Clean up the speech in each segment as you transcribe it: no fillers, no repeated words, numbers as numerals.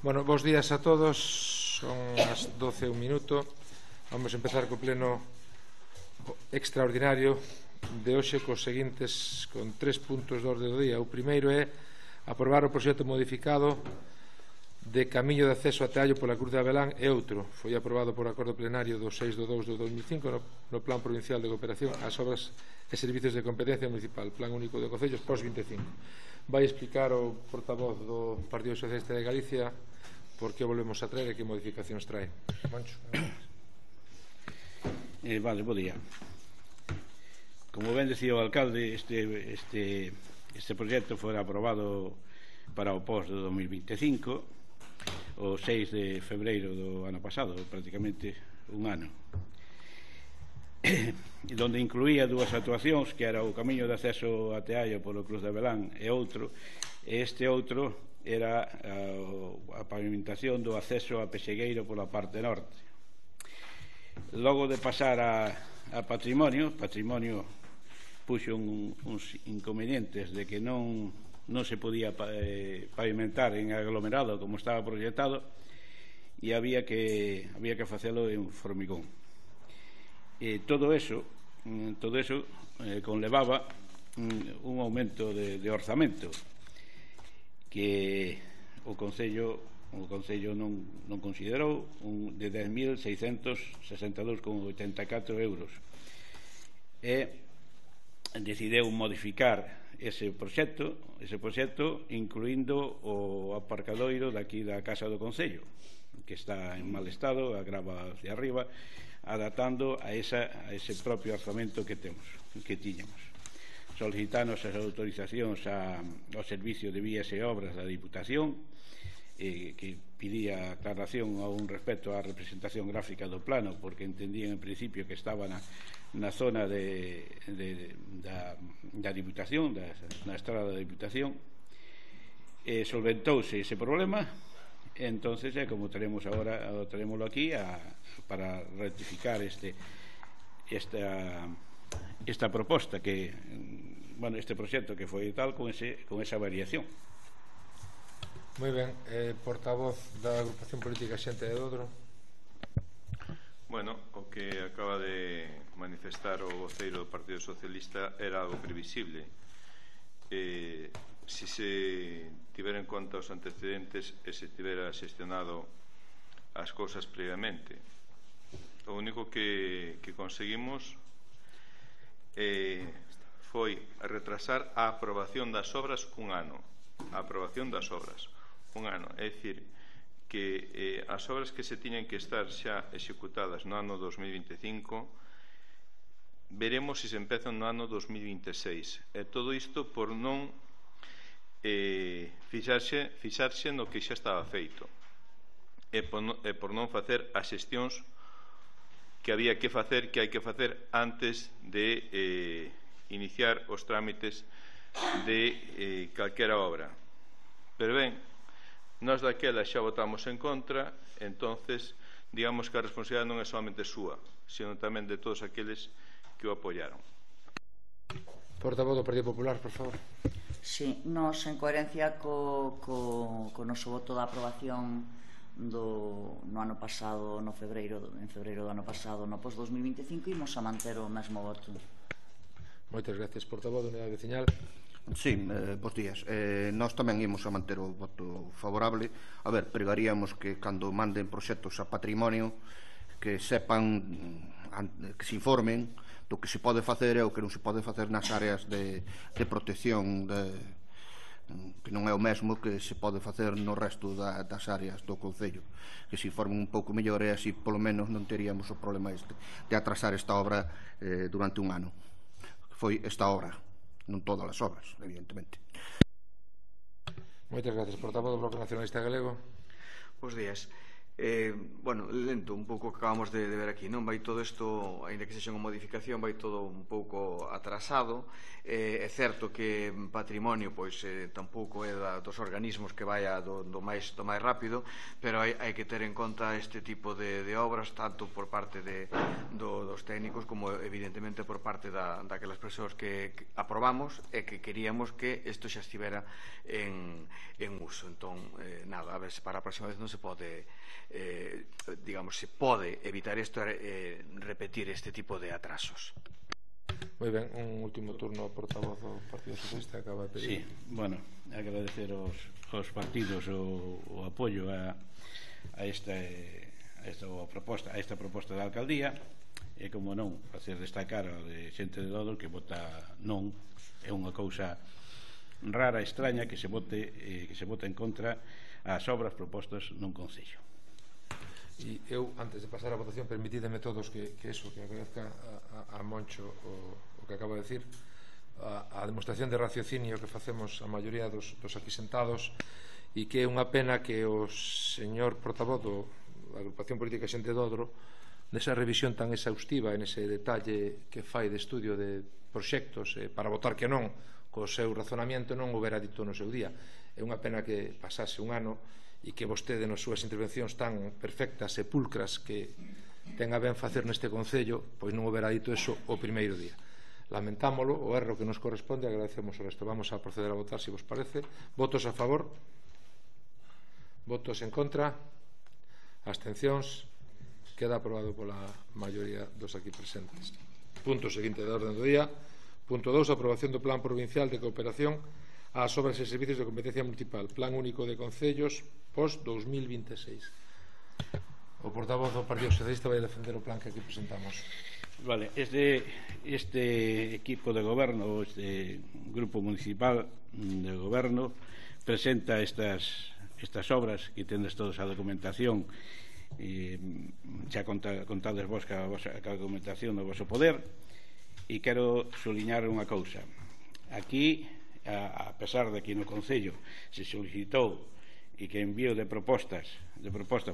Bueno, bons días a todos. Son as 12 un minuto. Vamos a empezar co pleno extraordinario de hoxe cos seguintes, con 3 puntos de orde do día. O primeiro é aprobar o proxecto modificado de camiño de acceso a Teallo pola Cruz de Abelán e outro. Foi aprobado por acordo plenario do 6/2 de 2005 no Plan Provincial de Cooperación ás obras e servicios de competencia municipal, Plan Único de Concellos pós-25. Vai explicar o portavoz do Partido Socialista de Galicia por que volvemos a traer e que modificacións trae. Moncho. Vale, bo día. Como ben decía o alcalde, este proxecto foi aprobado para o pós do 2025 o 6 de febreiro do ano pasado, prácticamente un ano, donde incluía dúas actuacións, que era o camiño de acceso a Teallo polo Cruz de Abelán e outro, e este outro era a pavimentación do acceso a Pexegueiro pola parte norte. Logo de pasar a Patrimonio puxo uns inconvenientes de que non se podía pavimentar en aglomerado como estaba proyectado e había que facelo en formigón. Todo eso conlevaba un aumento de orzamento que o Concello non considerou, de 10.662,84 euros, e decideu modificar ese proxecto incluindo o aparcadoiro daqui da Casa do Concello, que está en mal estado, agrava hacia arriba, adaptando a ese propio orzamento que tiñamos. Solicitanos as autorizacións ao Servicio de Vías e Obras da Diputación, que pedía aclaración a un respecto á representación gráfica do plano, porque entendían en principio que estaba na zona da Diputación, na estrada da Diputación. Solventouse ese problema, entonces, como tenemos agora, tenémoslo aquí para rectificar esta proposta este proxecto que foi tal con esa variación. Moi ben, portavoz da agrupación política Xente de Dodro. Bueno, o que acaba de manifestar o voceiro do Partido Socialista era algo previsible. Si se tivera en conta os antecedentes e se tivera xestionado as cousas previamente. O único que conseguimos foi retrasar a aprobación das obras un ano. A aprobación das obras un ano, é dicir que as obras que se tiñan que estar xa executadas no ano 2025 veremos se empezan no ano 2026, e todo isto por non fixarse no que xa estaba feito e por non facer as xestións que había que facer, que hai que facer antes de iniciar os trámites de calquera obra. Pero ben, nós daquela xa votamos en contra, entonces digamos que a responsabilidade non é solamente súa, sino tamén de todos aqueles que o apoyaron. Portavoz do Partido Popular, por favor. Sí, nos en coherencia co noso voto da aprobación no ano pasado, en febreiro do ano pasado, no post-2025, imos a manter o mesmo voto. Moitas gracias, portavoz da Unidade Veciñal. Sí, bons días. Nós tamén imos a manter o voto favorable. A ver, pregaríamos que cando manden proxectos a Patrimonio que sepan, que se informen do que se pode facer e o que non se pode facer nas áreas de protección, que non é o mesmo que se pode facer no resto das áreas do Concello. Que se informen un pouco mellor e así polo menos non teríamos o problema de atrasar esta obra durante un ano. Foi esta obra, non todas as obras, evidentemente. Moitas gracias, portavoz do Bloque Nacionalista Galego. Bos días. Bueno, lento un pouco que acabamos de ver aquí, non? Vai todo isto, ainda que sexa unha modificación, vai todo un pouco atrasado. É certo que patrimonio pois tampouco é dos organismos que vaya do máis rápido, pero hai que ter en conta este tipo de obras tanto por parte dos técnicos como evidentemente por parte daquelas persoas que aprobamos e que queríamos que isto xa estivera en uso. Entón, nada, a ver se para a próxima vez non se pode digamos, se pode evitar isto, repetir este tipo de atrasos. Moi ben, un último turno ao portavoz do Partido Socialista que acaba de pedir. Sí, bueno, agradecer aos partidos o apoio a esta proposta da alcaldía, e como non, facer destacar a de xente de Dodro que vota non. É unha cousa rara, extraña, que se vote en contra as obras propostas nun concello. E eu, antes de pasar a votación, permitídeme todos que agradezca a Moncho o que acaba de decir, a demostración de raciocinio que facemos a maioría dos aquí sentados, e que é unha pena que o señor portavoz da Agrupación Política Xente Dodro, nesa revisión tan exhaustiva, en ese detalle que fai de estudio de proxectos para votar que non, co seu razonamiento non o vera dito no seu día. É unha pena que pasase un ano e que vostede nas súas intervencións tan perfectas e pulcras que ten a ben facer neste Concello, pois non o verá dito eso o primeiro día. Lamentámolo, o erro que nos corresponde, agradecemos o resto. Vamos a proceder a votar, se vos parece. Votos a favor? Votos en contra? Abstencións? Queda aprobado pola maioría dos aquí presentes. Punto seguinte da orden do día. Punto 2. Aprobación do Plan Provincial de Cooperación ás obras e servicios de competencia municipal, Plan Único de Concellos post-2026. O portavoz do Partido Socialista vai defender o plan que aquí presentamos. Vale, este equipo de goberno, este grupo municipal de goberno, presenta estas obras que tendes todos a documentación, xa contades vos ca documentación do vosso poder, e quero suliñar unha cousa. Aquí, a pesar de que no Concello se solicitou e que envío de propostas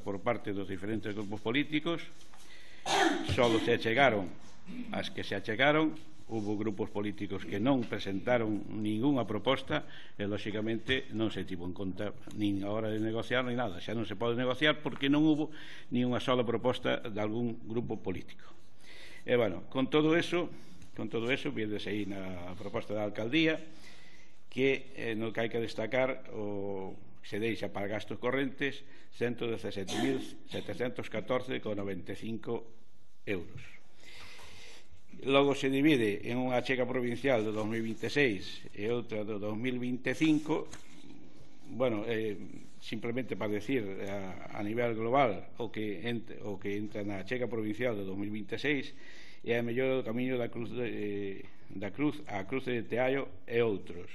por parte dos diferentes grupos políticos, solo se achegaron as que se achegaron. Hubo grupos políticos que non presentaron ningunha proposta e, lóxicamente, non se tivo en conta nin a hora de negociar nin nada. Xa non se pode negociar porque non hubo ni unha sola proposta de algún grupo político. E, bueno, con todo eso vienes aí na proposta da alcaldía, que no que hai que destacar se deixa para gastos correntes 117.714,95 euros. Logo se divide en unha achega provincial do 2026 e outra do 2025. Bueno, simplemente para decir a nivel global o que entra na achega provincial do 2026 é a mellora do camiño a Cruz de Teallo e outros,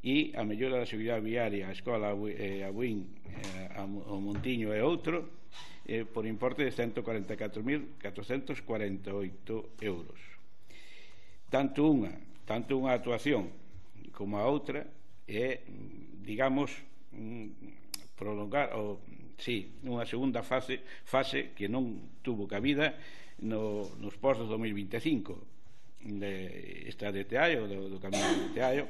e a mellora da seguridade viaria a Escola a Buín, o Montiño e outro, por importe de 144.448 euros. Tanto unha actuación como a outra é, digamos, prolongar unha segunda fase que non tuvo cabida nos pos do 2025, esta de Teallo, do camiño de Teallo,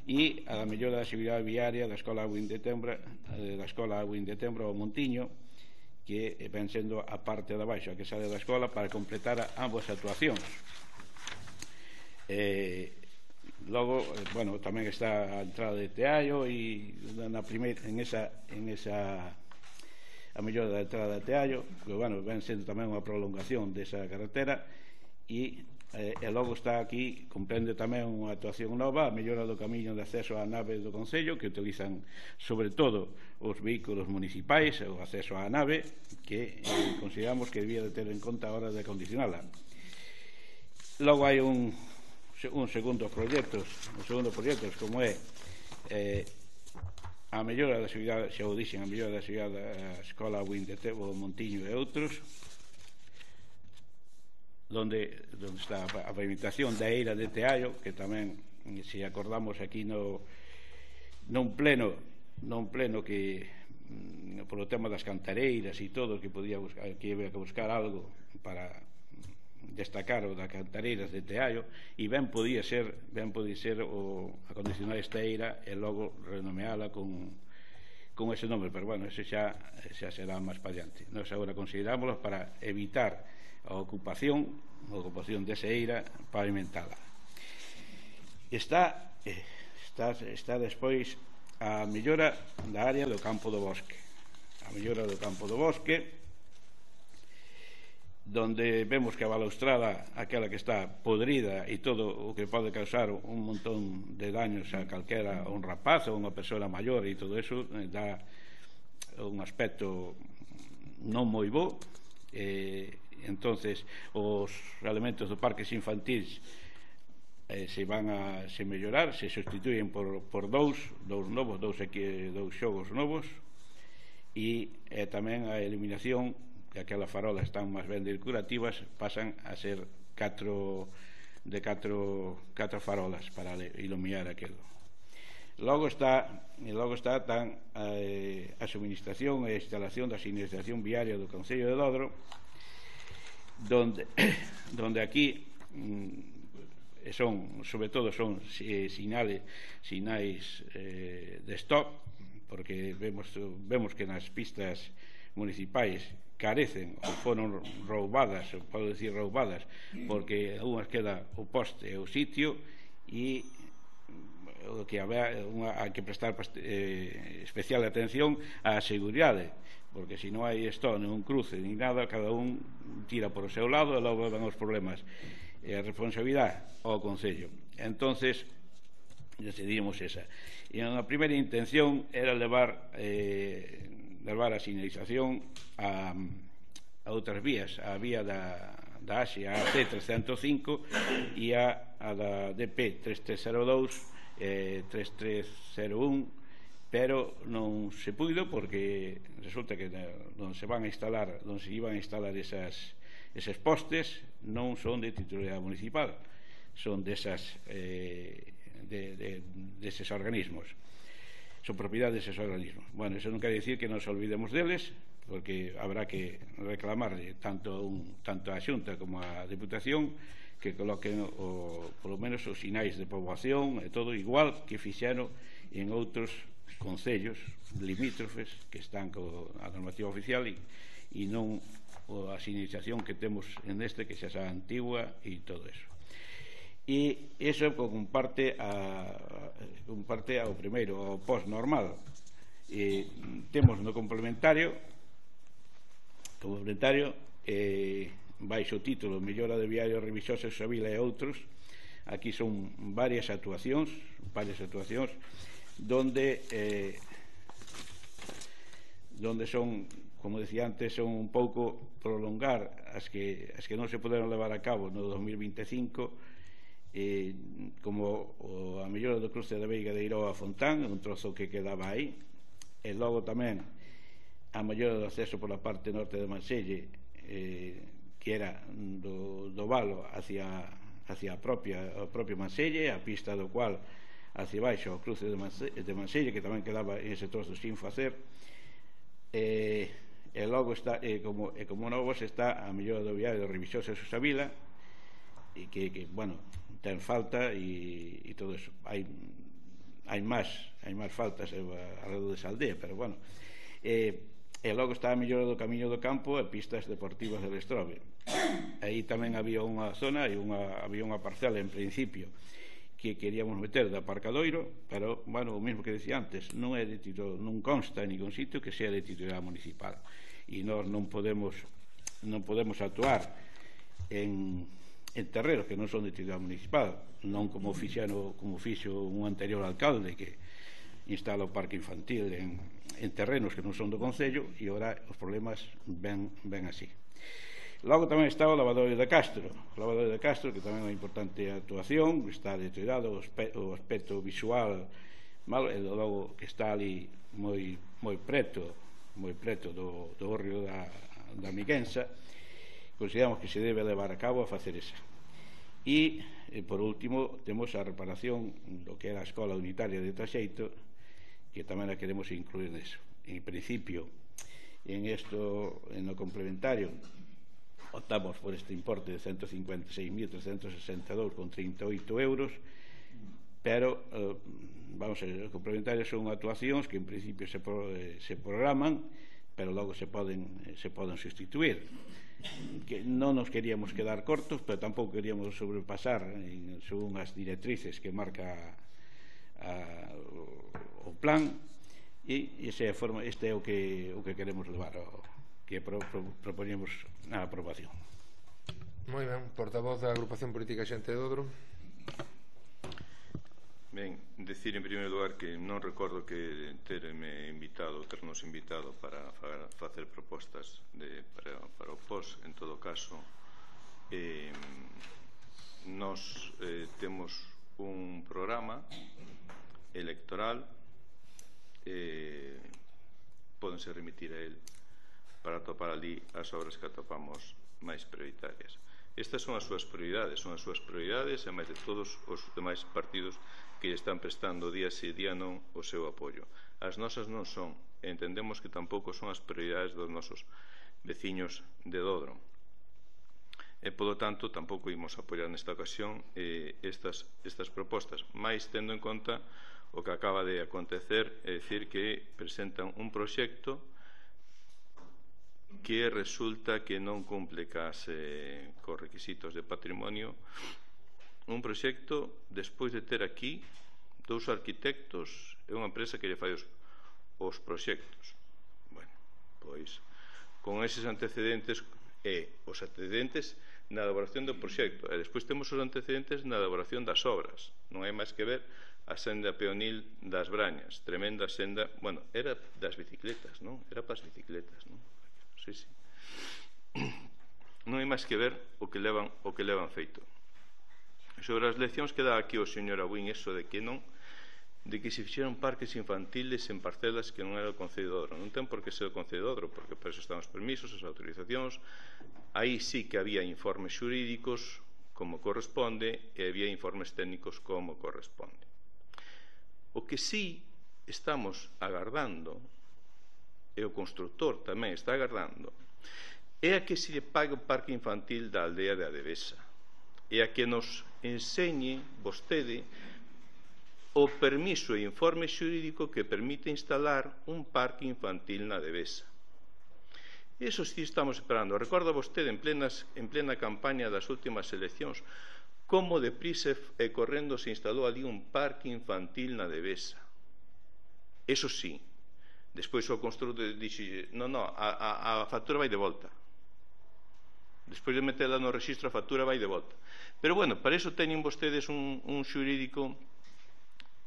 e a mellora da seguridade viaria da Escola Buín de Tembra ao Montiño, que ven sendo a parte de abaixo, a que sale da escola, para completar ambas actuacións. Logo, bueno, tamén está a entrada de Teallo, e en esa a mellora da entrada de Teallo, que, bueno, ven sendo tamén unha prolongación desa carretera, e logo está aquí, comprende tamén unha actuación nova, a mellora do camiño de acceso á nave do Concello, que utilizan sobre todo os vehículos municipais, o acceso á nave, que consideramos que debía de ter en conta a hora de acondicionala. Logo hai un segundo proxecto, como é a mellora da seguridade, xa o dixen, a mellora da seguridade da Escola Buín de Tembra, Montiño e outros, donde está a pavimentación da eira de Teallo, que tamén, se acordamos aquí nun pleno que polo tema das cantareiras e todo, que había que buscar algo para destacar o das cantareiras de Teallo, e ben podía ser o acondicionar esta eira e logo renomeala con ese nome, pero bueno, ese xa será máis pa diante. Nós agora considerámoslo para evitar a ocupación desa eira pavimentada. Está despois a mellora da área do campo do bosque. A mellora do campo do bosque, donde vemos que a balaustrada, aquela que está podrida e todo o que pode causar un montón de daños a calquera, a un rapaz ou unha persoa maior, e todo eso dá un aspecto non moi bo. Entonces os elementos do parques infantis se van a mellorar, se sustituyen por dous xogos novos, e tamén a eliminación, que aquelas farolas están máis ben decorativas, pasan a ser 4 farolas para iluminar aquilo. Logo está tan a suministración e a instalación da sinalización viaria do Concello de Dodro, donde aquí sobre todo son sinais de stop, porque vemos que nas pistas municipais carecen ou foron roubadas, porque algunhas queda o poste e o sitio, e o que hai que prestar especial atención á seguridade, porque se non hai stop, non cruce, nin nada, cada un tira por o seu lado e logo van os problemas. E a responsabilidade ao Concello. Entonces decidimos esa, e a primeira intención era levar a sinalización a outras vías, a vía da Asia, a C305, e a da DP 3302 3301, pero non se puido porque resulta que onde se iban a instalar eses postes non son de titularidade municipal, son deses organismos, son propiedade deses organismos. Bueno, eso non quere dicir que nos olvidemos deles, porque habrá que reclamarle tanto a Xunta como a Deputación que coloquen polo menos os sinais de poboación e todo igual que fixeron en outros concellos limítrofes que están coa normativa oficial e non a sinalización que temos en este, que xa é antigua e todo eso. E iso comparte ao primeiro, ao post normal. Temos no complementario baixo o título Mellora de viarios revisosos a Vila e outros. Aquí son varias actuacións donde son, como decía antes, son un pouco prolongar as que non se poderon levar a cabo no 2025, como a mellora do cruce da Veiga de Iró a Fontán, un trozo que quedaba aí, e logo tamén a mellora do acceso pola parte norte de Manselle, que era do valo hacia a propia Manselle, a pista do cual hacia baixo o cruce de Manselle, que tamén quedaba en ese trozo sin facer. E logo está, como novos, está a mellora do viario de Revisosa e Susavila, e que bueno, ten falta e todo eso. Hai máis faltas alrededor desa aldea, pero bueno. E logo está a mellora do camiño do campo e pistas deportivas del Estrobe. Aí tamén había unha zona e había unha parcela en principio que queríamos meter de aparcadoiro, pero, bueno, o mesmo que decía antes, non consta en ningún sitio que sea de titularidade municipal, e nós non podemos actuar en terrenos que non son de titularidade municipal, non como fixo un anterior alcalde que instala o parque infantil en terrenos que non son do Concello, e ora os problemas ven así. Logo tamén está o lavadoiro de Castro, que tamén é unha importante actuación, está deteriorado o aspecto visual malo, e logo que está ali moi preto do barrio da Miguensa. Consideramos que se debe levar a cabo a facer esa. E por último temos a reparación do que era a escola unitaria de Taxeito, que tamén a queremos incluir neso. en principio, en lo complementario, optamos por este importe de 156.362,38 euros, pero vamos a ver, os complementarios son actuacións que en principio se programan, pero logo se poden sustituir, que non nos queríamos quedar cortos, pero tampouco queríamos sobrepasar según as directrices que marca o plan, e este é o que queremos levar, que propoñemos na aprobación. Moi ben, portavoz da agrupación política Xente de Dodro. Ben, decir en primeiro lugar que non recordo que ternos invitado para facer propostas para o POS. En todo caso, nos temos un programa electoral, pódense remitir a él para atopar ali as obras que atopamos máis prioritarias. Estas son as súas prioridades, e máis de todos os demais partidos que están prestando día si día non o seu apoio. As nosas non son, e entendemos que tampouco son as prioridades dos nosos veciños de Dodro. E, polo tanto, tampouco imos apoiar nesta ocasión estas propostas, máis tendo en conta o que acaba de acontecer, é dicir que presentan un proxecto que resulta que non cumple cos requisitos de patrimonio, un proxecto despois de ter aquí dous arquitectos e unha empresa que lle fai os proxectos. Bueno, pois con eses antecedentes na elaboración do proxecto, e despois temos os antecedentes na elaboración das obras. Non hai máis que ver a senda peonil das Brañas, tremenda senda, bueno, era das bicicletas, non? Era para as bicicletas, non? Sí. Non hai máis que ver o que levan feito. Sobre as leccións que dá aquí o señor Abuín, eso de que se fixeron parques infantiles en parcelas que non era o Concello de Dodro. Non ten por que ser o Concello de Dodro, porque por eso están os permisos, as autorizacións. Aí sí que había informes xurídicos como corresponde e había informes técnicos como corresponde. O que sí estamos agardando, e o constructor tamén está agardando, é a que se lle pague o parque infantil da aldea de Adevesa, e a que nos enseñe vostede o permiso e informe xurídico que permite instalar un parque infantil na Adevesa. Eso sí estamos esperando. Recorda vostede en plena campaña das últimas eleccións como deprisa e correndo se instalou ali un parque infantil na Adevesa. Eso sí. Despois o construtor dixe, a factura vai de volta. Despois de metela no rexistro, a factura vai de volta. Pero, bueno, para iso teñen vostedes un xurídico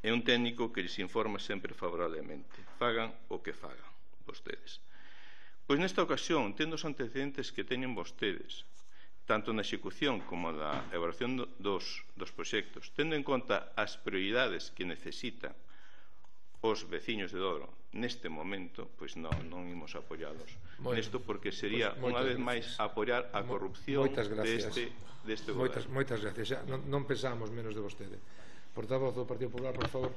e un técnico que lles informa sempre favorablemente. Fagan o que fagan vostedes. Pois nesta ocasión, tendo os antecedentes que teñen vostedes, tanto na execución como na elaboración dos proxectos, tendo en conta as prioridades que necesitan os veciños de Dodro neste momento, pois non imos apoialos nesto, porque sería unha vez máis apoiar a corrupción deste goberno. Moitas gracias. Non pensamos menos de vostede. Portavoz do Partido Popular, por favor.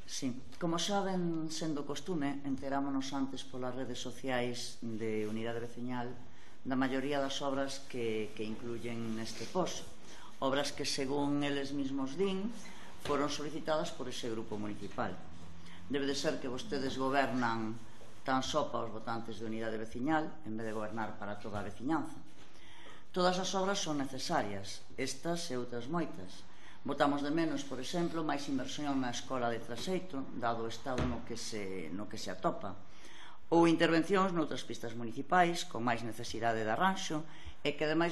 Sí, como saben, sendo costume, enterámonos antes polas redes sociais de Unidade Veciñal da maioría das obras que incluyen neste POS, obras que, según eles mismos din, foron solicitadas por ese grupo municipal. Debe de ser que vostedes gobernan tan só para os votantes de Unidade Veciñal en vez de gobernar para toda a veciñanza. Todas as obras son necesarias, estas e outras moitas. Votamos de menos, por exemplo, máis inversión na escola de Traseito, dado o estado no que se atopa, ou intervencións noutras pistas municipais con máis necesidade de arranxo e que ademais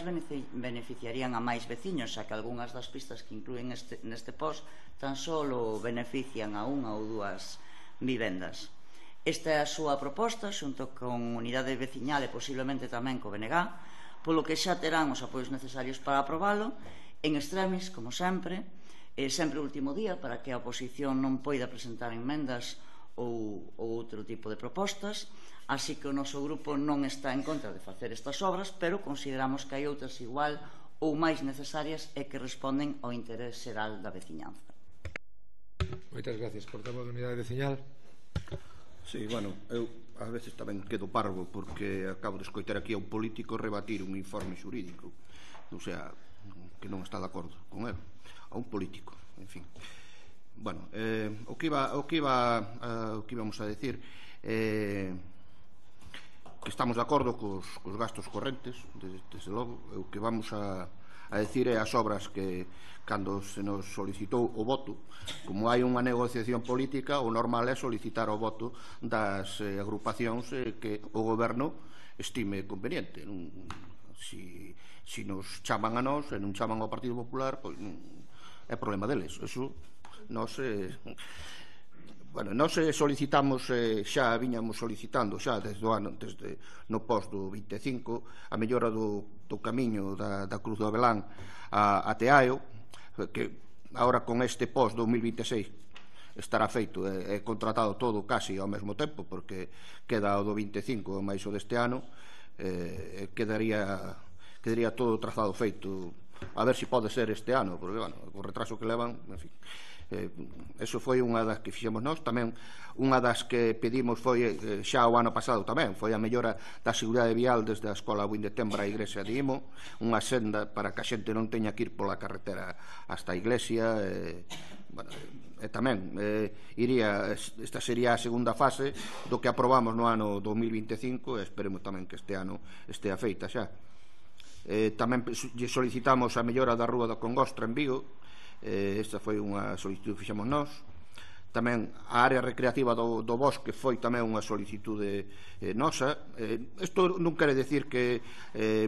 beneficiarían a máis veciños, xa que algunhas das pistas que incluen neste POS tan só benefician a unha ou dúas vivendas. Esta é a súa proposta, xunto con Unidade Veciñal e posiblemente tamén co BNG, polo que xa terán os apoios necesarios para aprobalo, en extremis, como sempre o último día, para que a oposición non poida presentar enmendas ou outro tipo de propostas. Así que o noso grupo non está en contra de facer estas obras, pero consideramos que hai outras igual ou máis necesarias e que responden ao interés xeral da veciñanza. Moitas gracias, portavoz da Unidade Veciñal. Sí, bueno, eu ás veces tamén quedo parvo porque acabo de escoitar aquí a un político rebatir un informe xurídico, o sea, que non está de acordo con él, a un político, en fin. Bueno, o que íbamos a decir que estamos de acordo cos gastos correntes, desde logo. O que vamos a decir é as obras que, cando se nos solicitou o voto, como hai unha negociación política, o normal é solicitar o voto das agrupacións que o goberno estime conveniente. Si nos chaman a nós e non chaman ao Partido Popular, pois é problema deles. Eso nos solicitamos, xa viñamos solicitando xa desde no pos do 25 a mellora do camiño da Cruz do Abelán a Teaio, que agora con este pos 2026 estará feito e contratado todo casi ao mesmo tempo, porque queda o do 25 máis o deste ano, quedaría todo trazado feito, a ver se pode ser este ano, porque, bueno, o retraso que levan, en fin. Eso foi unha das que fixemos nós. Tamén unha das que pedimos foi xa o ano pasado tamén, foi a mellora da seguridade vial desde a Escola Buin de Tembra á Iglesia de Imo, unha senda para que a xente non teña que ir pola carretera hasta a iglesia. Bueno, e tamén esta sería a segunda fase do que aprobamos no ano 2025 e esperemos tamén que este ano estea feita xa. Tamén solicitamos a mellora da Rúa da Congostra en Vigo. Esta foi unha solicitud que fixemos nós. Tamén a área recreativa do bosque foi tamén unha solicitude nosa. Isto non quere decir que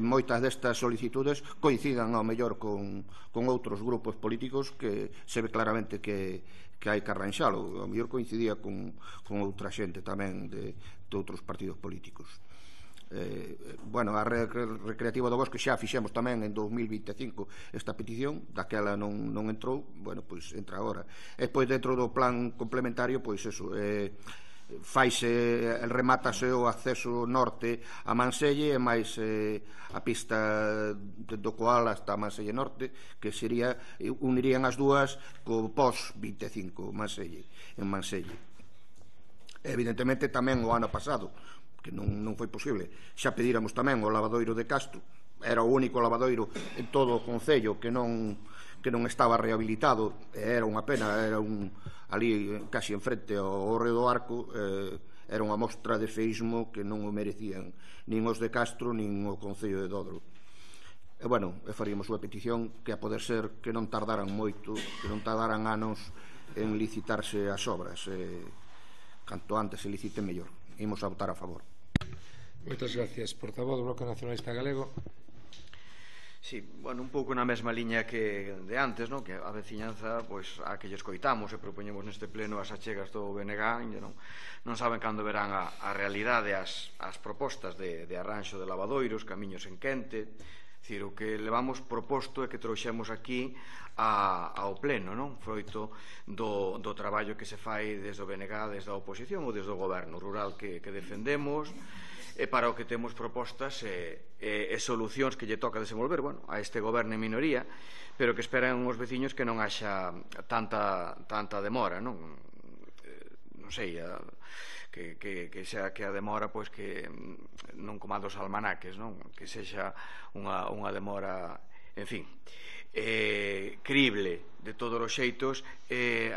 moitas destas solicitudes coincidan ao mellor con outros grupos políticos, que se ve claramente que hai que arranxalo. Ao mellor coincidía con outra xente tamén de outros partidos políticos. Bueno, a recreativa do bosque xa fixemos tamén en 2025 esta petición, daquela non entrou, bueno, pois entra agora. E pois dentro do plan complementario, pois eso, remátase o acceso norte a Manselle e máis a pista do Coal hasta Manselle Norte, que unirían as dúas co pos 25 en Manselle. Evidentemente tamén o ano pasado, que non foi posible, xa pedíramos tamén o lavadoiro de Castro. Era o único lavadoiro en todo o concello que non estaba rehabilitado, e era unha pena. Era ali casi enfrente ao Río do Arco, era unha mostra de feísmo que non o merecían nin os de Castro nin o concello de Dodro. E bueno, faríamos unha petición que a poder ser que non tardaran moito, que non tardaran anos en licitarse as obras. Canto antes se licite mellor. Imos a votar a favor. Moitas gracias. Portavoz do Bloque Nacionalista Galego. Sí, bueno, un pouco na mesma liña que de antes, non? Que a veciñanza, pois, a que lle escoitamos e propoñemos neste pleno as achegas do BNG, non saben cando verán a realidade, as propostas de arranxo de lavadoiros, camiños en quente. Dicir, o que levamos proposto é que trouxemos aquí ao pleno, non? Froito do traballo que se fai desde o BNG, desde a oposición ou desde o goberno rural que defendemos, e para o que temos propostas e solucións que lle toca desenvolver, bueno, a este goberno en minoría, pero que esperan os veciños que non haxa tanta demora, non? Non sei, que xa que a demora, pois, que non como a dos almanaques, non? Que sexa unha demora, en fin, crible de todos os xeitos.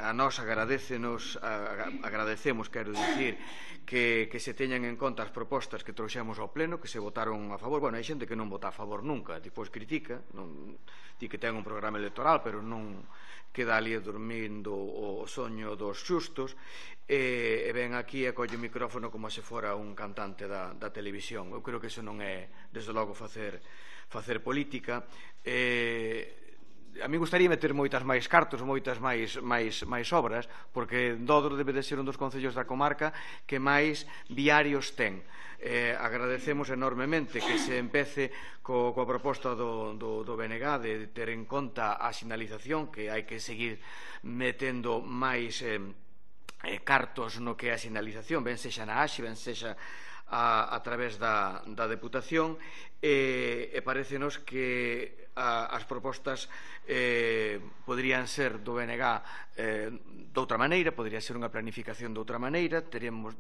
A nós agradecemos, quero dicir, que se teñan en conta as propostas que trouxemos ao pleno, que se votaron a favor. Bueno, hai xente que non vota a favor nunca, depois critica, di que ten un programa electoral, pero non queda ali dormindo o soño dos xustos, e ven aquí e colle o micrófono como se fora un cantante da televisión. Eu creo que iso non é, desde logo, facer política. A mí gustaría meter moitas máis cartos, moitas máis obras, porque Dodro debe de ser un dos concellos da comarca que máis viarios ten. Agradecemos enormemente que se empece coa proposta do BNG de ter en conta a sinalización, que hai que seguir metendo máis cartos no que é a sinalización, ben sexa na AXE, ben sexa a través da Deputación, e parécenos que as propostas poderían ser do BNG doutra maneira, podería ser unha planificación doutra maneira.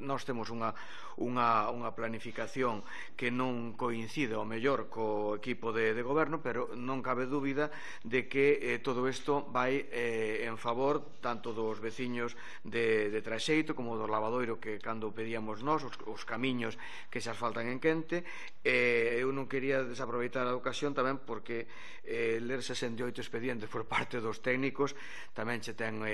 Nós temos unha planificación que non coincide ao mellor co equipo de goberno, pero non cabe dúbida de que todo isto vai en favor tanto dos veciños de Traxeito como do Lavadoiro, que cando pedíamos nós os camiños que se asfaltan en quente. Eu non quería desaproveitar a ocasión tamén porque ler 68 expedientes por parte dos técnicos tamén che ten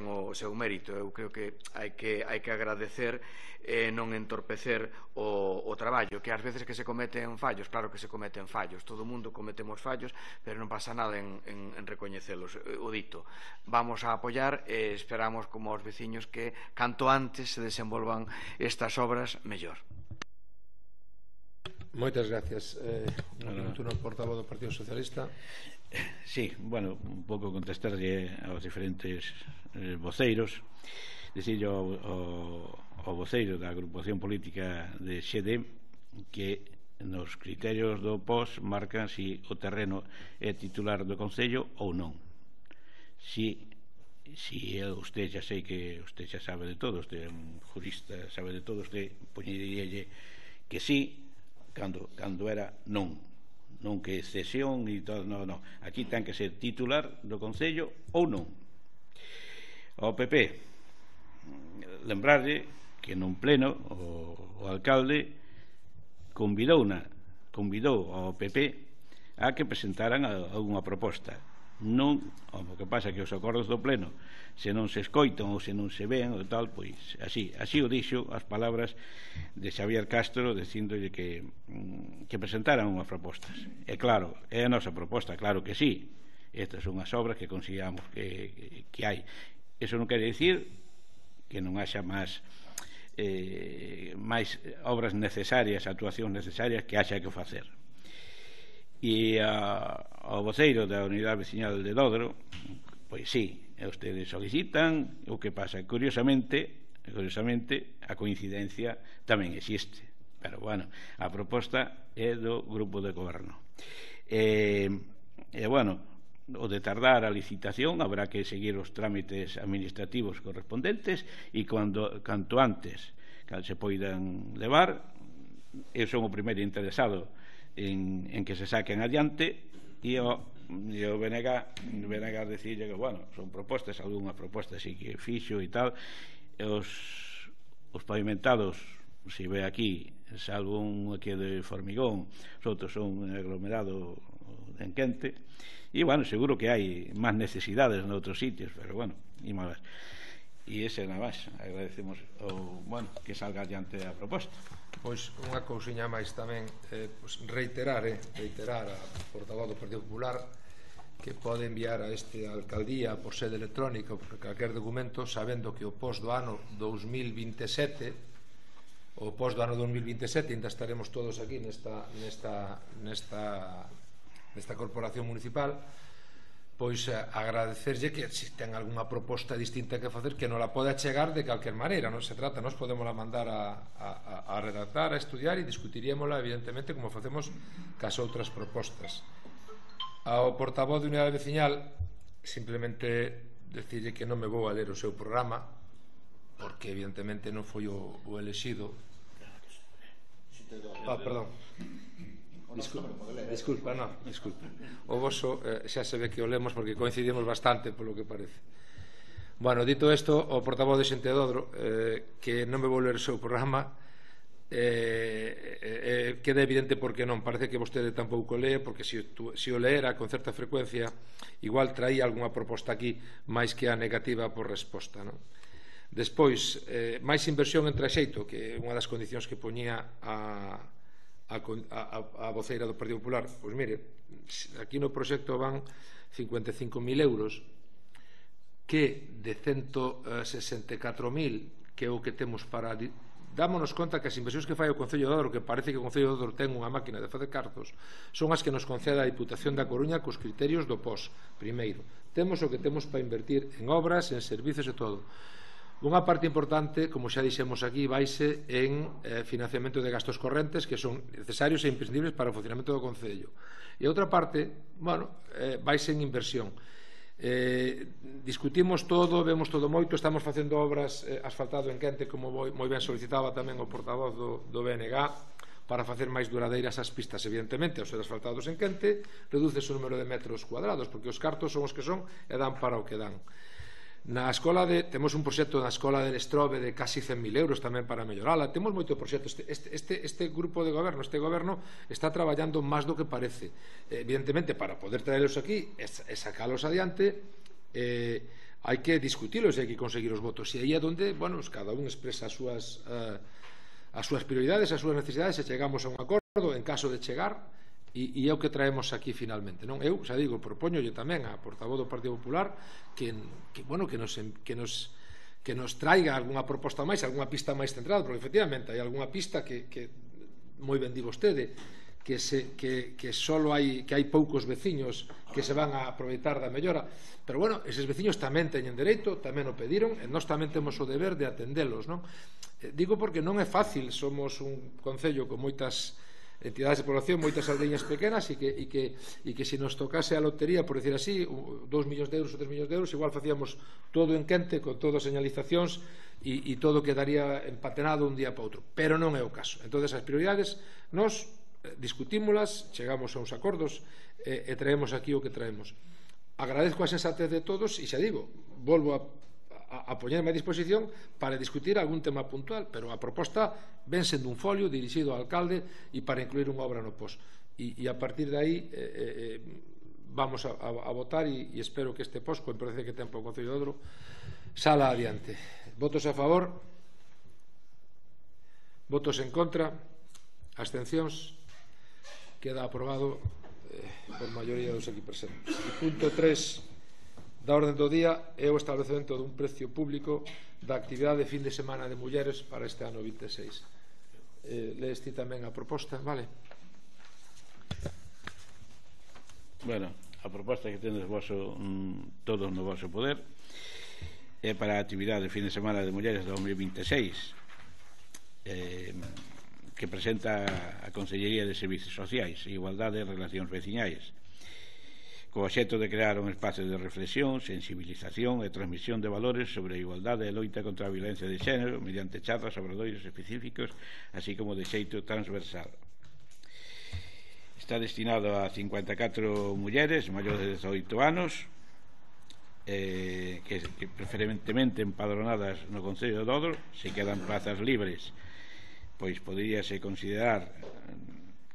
o seu mérito. Eu creo que hai que agradecer e non entorpecer o traballo, que ás veces que se cometen fallos, claro que se cometen fallos, todo o mundo cometemos fallos, pero non pasa nada en recoñecelos. O dito, vamos a apoiar e esperamos como aos veciños que canto antes se desenvolvan estas obras mellor. Moitas gracias. Un minuto no portavoz do Partido Socialista. Sí, bueno, un pouco contestarlle aos diferentes voceiros, dicirle ao voceiro da agrupación política de XD que nos criterios do POS marcan si o terreno é titular do Concello ou non. Si usted xa sei que usted xa sabe de todo, usted é un jurista, sabe de todo, usted poñeríalle que sí cando era non que cesión e todo, non, aquí ten que ser titular do Concello ou non. Ao PP lembrarlle que nun pleno o alcalde convidou ao PP a que presentaran algunha proposta. Non, o que pasa é que os acordos do pleno, se non se escoitan ou se non se ven ou tal, pois así o dixo as palabras de Xavier Castro, dicíndolle que presentaran unhas propostas. E claro, é a nosa proposta, claro que sí, estas son as obras que consideramos que hai. Eso non quere dicir que non haxa máis obras necesarias, actuacións necesarias que haxa que facer. E ao voceiro da Unidade Veciñal de Dodro, pois sí, ustedes solicitan. O que pasa, curiosamente a coincidencia tamén existe, pero bueno, a proposta é do grupo de goberno. Bueno, o de tardar a licitación, habrá que seguir os trámites administrativos correspondentes e canto antes se poidan levar. Eu son o primeiro interesado en que se saquen adiante, e o BNG decirlle que, bueno, son propostas, algunhas propostas sí que fixo e tal. Os pavimentados, se ve aquí, salvo un aquí de formigón, os outros son aglomerado en quente, e, bueno, seguro que hai máis necesidades en outros sitios, pero, bueno, e máis. E ese nada máis, agradecemos que salga adiante a proposta. Pois unha cousiña máis tamén, reiterar a portavoz do Partido Popular que pode enviar a esta alcaldía por sede electrónica ou por calquer documento, sabendo que o pos do ano 2027 ainda estaremos todos aquí nesta corporación municipal. Pois agradecerlle que se ten algunha proposta distinta que facer, que non la pode achegar de calquer maneira. Non se trata, nós podemos la mandar a redactar, a estudiar, e discutiríamola evidentemente como facemos cas outras propostas. Ao portavoz de Unidade Veciñal, simplemente decirlle que non me vou a ler o seu programa, porque evidentemente non foi o elexido. Perdón. Disculpa. O voso xa se ve que o lemos porque coincidimos bastante, polo que parece. Bueno, dito isto, o portavoz de Xente de Dodro, que non me vou ler o seu programa, queda evidente porque non. Parece que vostede tampouco lee, porque se o leera con certa frecuencia igual traía algunha proposta aquí máis que a negativa por resposta, non? Despois, máis inversión en Traxeito, que é unha das condicións que poñía a voceira do Partido Popular. Pois mire, aquí no proxecto van 55.000 euros, que de 164.000 que é o que temos para... Dámonos conta que as inversións que fai o Concello de Dodro, que parece que o Concello de Dodro ten unha máquina de facer cartos, son as que nos concede a Diputación da Coruña cos criterios do POS. Primeiro, temos o que temos para invertir en obras, en servizos e todo. Unha parte importante, como xa dixemos aquí, vaise en financiamento de gastos correntes que son necesarios e imprescindibles para o funcionamento do Concello. E outra parte, vaise en inversión. Discutimos todo, vemos todo moito, estamos facendo obras asfaltado en quente, como moi ben solicitaba tamén o portavoz do BNG, para facer máis duradeiras as pistas. Evidentemente, ao ser asfaltados en quente, reduce o número de metros cuadrados, porque os cartos son os que son e dan para o que dan. Temos un proxecto na escola de Lestrove de casi 100.000 euros tamén para mellorala. Temos moito proxecto. Este grupo de goberno, este goberno está traballando máis do que parece. Evidentemente, para poder traerlos aquí e sacalos adiante, hai que discutilos e hai que conseguir os votos. E aí é onde, cada un expresa as súas prioridades, as súas necesidades, e chegamos a un acordo en caso de chegar. E é o que traemos aquí finalmente, non? Eu, xa digo, propóñolle tamén a portavoz do Partido Popular que nos traiga algunha proposta máis, algunha pista máis centrada, porque efectivamente hai algunha pista que moi ben di vostede, que hai poucos veciños que se van a aproveitar da mellora, pero eses veciños tamén teñen dereito, tamén o pediron, e nós tamén temos o deber de atendelos, non? Digo porque non é fácil, somos un concello con moitas entidades de población, moitas aldeñas pequenas, e que se nos tocase a lotería, por decir así, 2 millóns de euros ou 3 millóns de euros, igual facíamos todo en quente, con todas as señalizacións, e todo quedaría empatenado un día para outro, pero non é o caso. Entón, as prioridades nós discutímolas, chegamos a uns acordos e traemos aquí o que traemos. Agradezco a sensatez de todos e xa digo, volvo a poñerme a disposición para discutir algún tema puntual, pero a proposta ven sendo un folio dirixido ao alcalde e para incluir unha obra no POS, e a partir de aí vamos a votar, e espero que este POS, coa importancia que ten para o Concello de Odro, sala adiante. Votos a favor, votos en contra, abstencións. Queda aprobado por maioría dos aquí presentes. E punto 3 da orde do día é o establecemento dun precio público da actividade de fin de semana de mulleres para este ano 26. Lees ti tamén a proposta, vale? Bueno, a proposta que tendes todos no vosso poder é para a actividade de fin de semana de mulleres de 2026, que presenta a Consellería de Servicios Sociais, Igualdade e Relacións Veciñais, co obxecto de crear un espacio de reflexión, sensibilización e transmisión de valores sobre a igualdade e loita contra a violencia de xénero mediante charlas sobre obradoiros específicos, así como de xeito transversal. Está destinado a 54 mulleres maiores de 18 anos, que preferentemente empadronadas no Concello de Odro. Se quedan plazas libres, pois poderíase considerar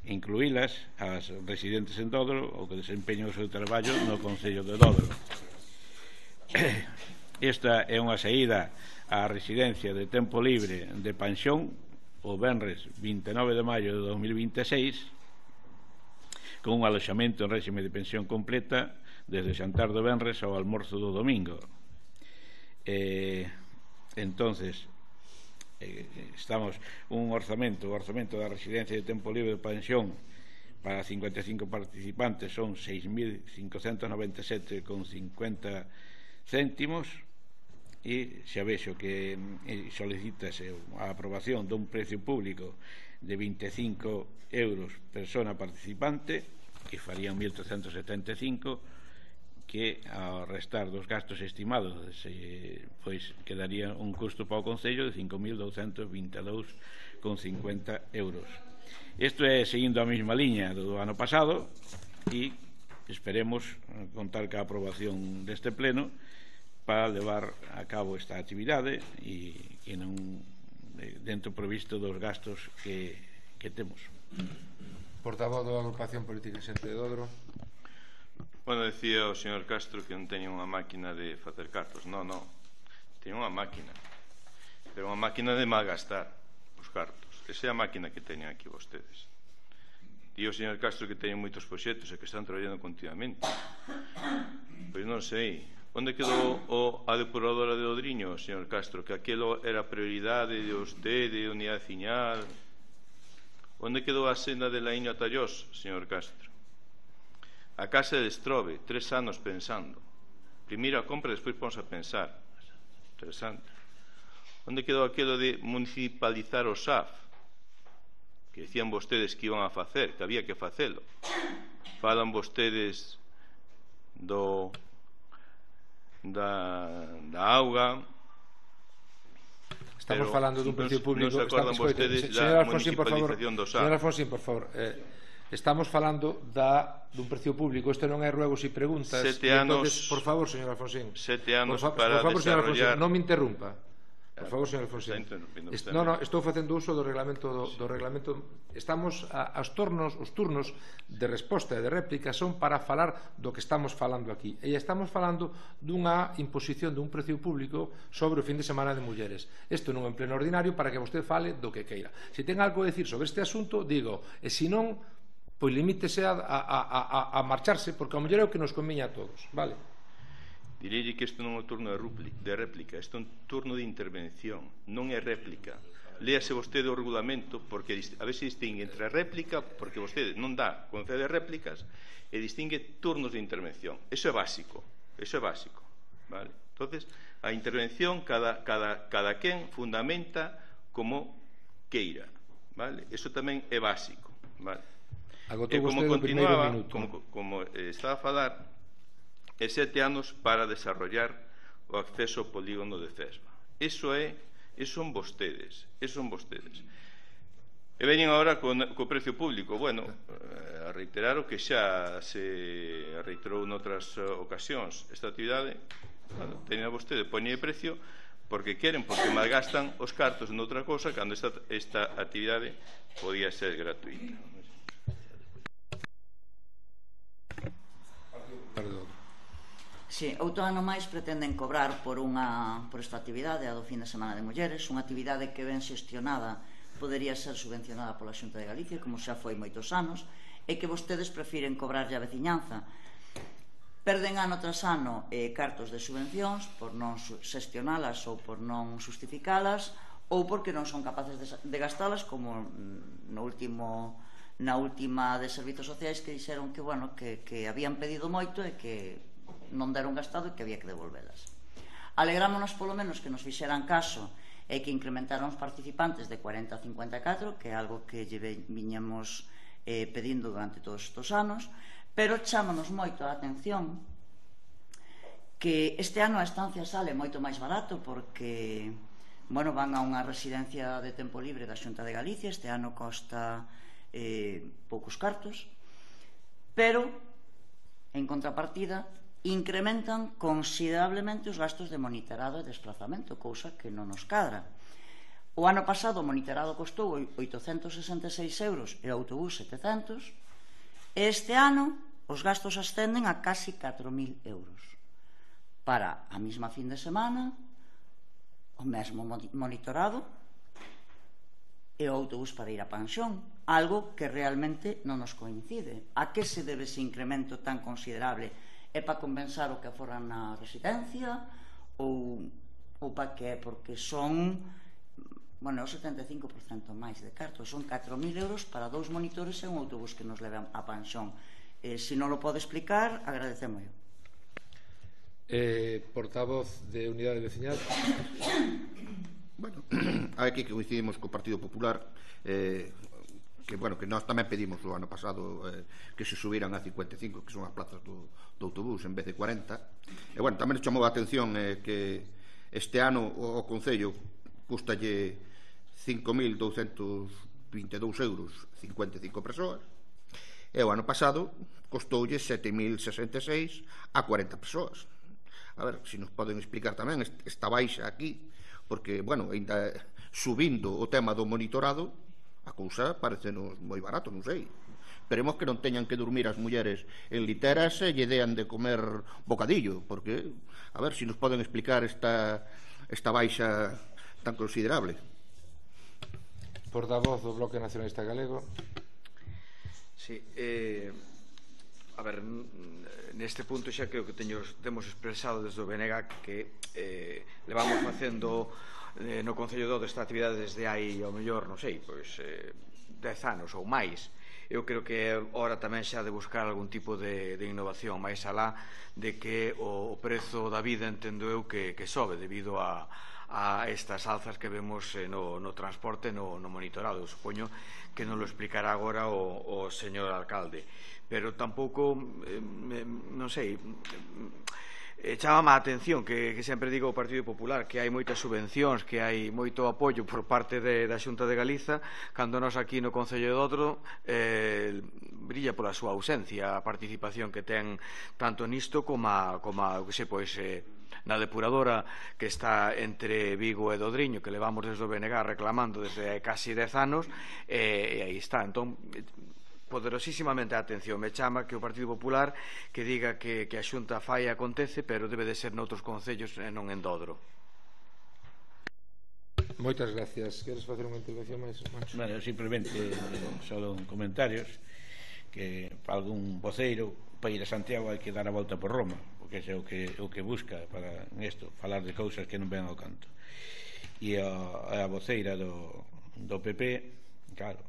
incluílas as residentes en Dodro ou que desempeñan o seu traballo no Concello de Dodro. Esta é unha saída á residencia de tempo libre de Panxón o venres 29 de maio de 2026, con un aloxamento en réxime de pensión completa desde o xantar do venres ao almorzo do domingo. Entonces estamos o orzamento da residencia de tempo libre de pensión para 55 participantes son 6.597,50 céntimos, e xa vexo que solicítase a aprobación dun precio público de 25 euros persona participante, que farían 1.375, que ao restar dos gastos estimados pois quedaría un custo para o Concello de 5.222,50 euros. Isto é seguindo a mesma liña do ano pasado, e esperemos contar ca aprobación deste pleno para levar a cabo esta actividade e non dentro previsto dos gastos que temos. Portavoz da Agrupación Política Xente de Odro. Bueno, decía o señor Castro que non teña unha máquina de facer cartos. Non, teña unha máquina, pero unha máquina de malgastar os cartos. Esa é a máquina que teñen aquí vostedes. E o señor Castro que teñen moitos proxectos e que están traballando continuamente. Pois non sei, onde quedou a depuradora de Odriño, señor Castro, que aquilo era prioridade de vostede, de unidade veciñal? Onde quedou a senda de Laíño a Tallós, señor Castro? A casa de Lestrove, 3 anos pensando. Primeiro a compra, despois vamos a pensar. Interesante. Onde quedou aquilo de municipalizar o SAF? Que decían vostedes que iban a facer, que había que facelo. Falan vostedes da auga. Estamos falando dun precio público. Non se acordan vostedes da municipalización do SAF. Señor Alfonsín, por favor. Estamos falando dun precio público. Isto non é ruegos e preguntas. 7 anos. Entonces, por favor, señor Alfonsín. 7 anos por para favor, señor desarrollar. Alfonsín, non me interrumpa. Por favor, señor Alfonsín. Non, estou facendo uso do reglamento Estamos os turnos de resposta e de réplica son para falar do que estamos falando aquí. E estamos falando dunha imposición dun precio público sobre o fin de semana de mulleres. Isto non é un pleno ordinario para que vostede fale do que queira. Se ten algo a decir sobre este asunto, digo, e se non, pois limítese a marcharse, porque a muller é o que nos conviña a todos, vale? Direi que isto non é un turno de réplica, isto é un turno de intervención, non é réplica. Léase vostede o regulamento, porque a ver se distingue entre a réplica, porque vostede non dá concede réplicas, e distingue turnos de intervención. Eso é básico, vale? Entonces, a intervención, cada quen fundamenta como queira, vale? Eso tamén é básico, vale? Agotou como vostede o primeiro continuaba, minuto. como estaba a falar, e 7 anos para desarrollar o acceso ao polígono de Cesma. Eso son vostedes. E veñen agora co precio público. Bueno, a reiterar o que xa se reiterou noutras ocasións. Esta actividade, bueno, teña vostede, poñe precio porque queren, porque malgastan os cartos noutra cosa cando esta actividade podía ser gratuita. Perdón. Si, outro ano máis pretenden cobrar por esta actividade, a do fin de semana de mulleres, unha actividade que ben xestionada podería ser subvencionada pola Xunta de Galicia, como xa foi moitos anos, e que vostedes prefiren cobrarlle a veciñanza. Perden ano tras ano cartos de subvencións por non xestionalas ou por non justificalas, ou porque non son capaces de gastalas, como na última de Servizos Sociais, que dixeron que habían pedido moito e que non deron gastado e que había que devolvelas. Alegrámonos polo menos que nos fixeran caso e que incrementaron os participantes de 40 a 54, que é algo que lle viñamos pedindo durante todos estes anos, pero chámonos moito a atención que este ano a estancia sale moito máis barato porque van a unha residencia de tempo libre da Xunta de Galicia. Este ano costa poucos cartos, pero en contrapartida incrementan considerablemente os gastos de monitorado e desplazamento, cousa que non nos cadra. O ano pasado o monitorado costou 866 euros e o autobús 700, e este ano os gastos ascenden a casi 4.000 euros para a mesma fin de semana, o mesmo monitorado e o autobús para ir a Panxón, algo que realmente non nos coincide. A que se debe ese incremento tan considerable? É para compensar o que aforran na residencia ou para que é? Porque son o 75% máis de cartos, son 4.000 euros para 2 monitores e un autobús que nos levan a Panxón. Se non lo pode explicar, agradecemos. Portavoz de Unidade Veciñal. Bueno, aquí que coincidimos co Partido Popular, que nós tamén pedimos o ano pasado que se subiran a 55, que son as plazas do autobús, en vez de 40. E tamén nos chamou a atención que este ano o Concello custalle 5.222 euros 55 persoas, e o ano pasado costoulle 7.066 a 40 persoas. A ver, se nos poden explicar tamén esta baixa aquí, porque, ainda subindo o tema do monitorado, a cousa parecenos moi barato, non sei. Esperemos que non teñan que dormir as mulleres en literas e lle dean de comer bocadillo, porque, a ver, se nos poden explicar esta baixa tan considerable. Portavoz do Bloque Nacionalista Galego. Sí, a ver, neste punto xa creo que temos expresado desde o BNG que levamos facendo no Concello de esta actividade desde hai, ao mellor, non sei, 10 anos ou máis. Eu creo que é hora tamén xa de buscar algún tipo de innovación máis alá de que o prezo da vida, entendo eu, que sobe debido a a estas alzas que vemos no transporte, no monitorado. Eu supoño que non lo explicará agora o señor alcalde, pero tampouco, non sei, chámame a atención que sempre digo o Partido Popular que hai moitas subvencións, que hai moito apoio por parte da Xunta de Galiza, cando nós aquí no Concello de Odro brilla pola súa ausencia a participación que ten tanto nisto como na depuradora que está entre Vigo e Dodriño, que levamos desde o BNG reclamando desde casi 10 anos, e aí está. Entón, poderosísimamente a atención me chama que o Partido Popular que diga que a Xunta fai e acontece, pero debe de ser noutros concellos e non en Dodro. Moitas gracias. Queres facer unha intervención máis, Mancho? Bueno, simplemente só comentarios que para algún voceiro para ir a Santiago hai que dar a volta por Roma, porque é o que busca para isto, falar de cousas que non ven ao canto. E a voceira do PP, claro,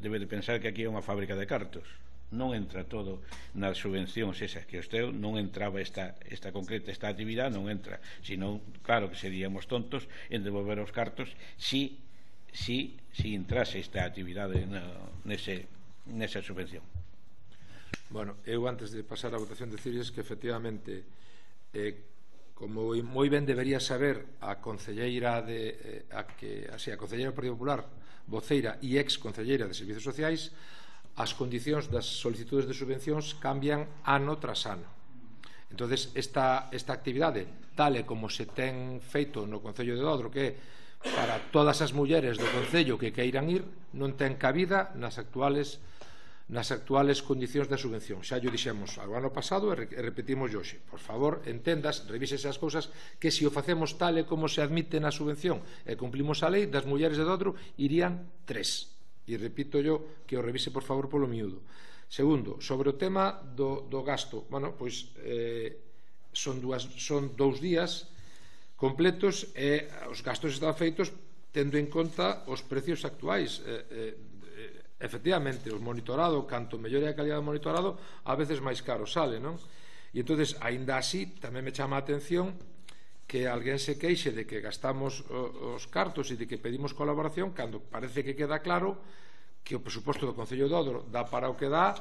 debe de pensar que aquí é unha fábrica de cartos, non entra todo nas subvencións esas que os teu, non entraba esta concreta, esta actividade non entra, senón, claro que seríamos tontos en devolver os cartos si entrase esta actividade nesa subvención. Bueno, eu antes de pasar a votación decirles que efectivamente como moi ben debería saber a concelleira a concelleira do Partido Popular, voceira e ex concelleira de Servizos Sociais, as condicións das solicitudes de subvencións cambian ano tras ano. Entonces esta actividade, tal e como se ten feito no Concello de Dodro, que é para todas as mulleres do Concello que queiran ir, non ten cabida nas actuales condicións da subvención. Xa yo dixemos o ano pasado e repetimos hoxe. Por favor, entendas, revísese as cousas, que se o facemos tal e como se admite na subvención e cumplimos a lei, das mulleres de Dodro irían 3. E repito yo que o revise por favor polo miúdo. Segundo, sobre o tema do gasto, bueno, pois son 2 días completos e os gastos están feitos tendo en conta os precios actuais. Efectivamente, o monitorado, canto mellor é a calidad do monitorado, a veces máis caro sale, non? E entonces, aínda así, tamén me chama a atención que alguén se queixe de que gastamos os cartos e de que pedimos colaboración cando parece que queda claro que o presuposto do Concello de Odro dá para o que dá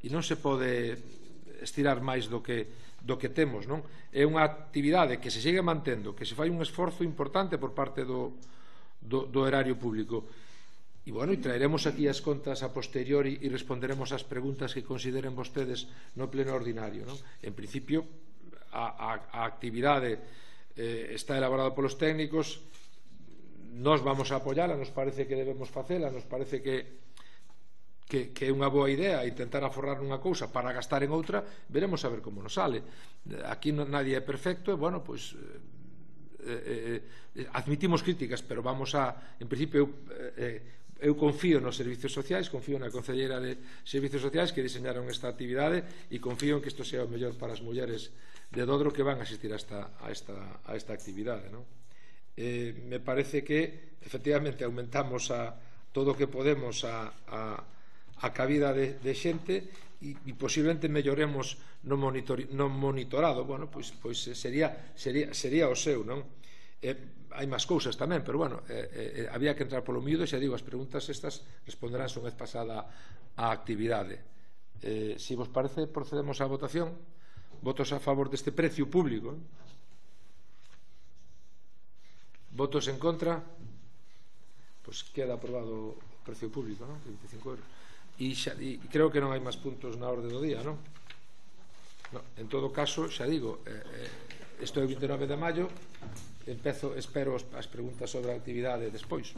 e non se pode estirar máis do que temos, non? É unha actividade que se sigue mantendo, que se fai un esforzo importante por parte do erario público. E, bueno, e traeremos aquí as contas a posteriori e responderemos as preguntas que consideren vostedes no pleno ordinario, non? En principio, a actividade está elaborada polos técnicos, nós vamos a apoiala, nos parece que debemos facela, nos parece que é unha boa idea intentar aforrar unha cousa para gastar en outra, veremos a ver como nos sale. Aquí nadie é perfecto e, bueno, pois admitimos críticas, pero vamos en principio eu confío nos servizos sociais, confío na concelleira de Servizos Sociais que diseñaron esta actividade e confío en que isto sea o mellor para as mulleres de Dodro que van a asistir a esta actividade, non? Me parece que efectivamente aumentamos todo o que podemos a cabida de xente e posiblemente melloremos no monitorado. Bueno, pois sería o seu, non? Hai máis cousas tamén, pero bueno, había que entrar polo miúdo e xa digo, as preguntas estas responderán unha vez pasada a actividade. Se vos parece, procedemos á votación. Votos a favor deste precio público? Votos en contra? Pois queda aprobado o precio público, non? 25 euros. E creo que non hai máis puntos na orde do día, non? En todo caso, xa digo, isto é o 29 de maio, espero as preguntas sobre a actividade despois.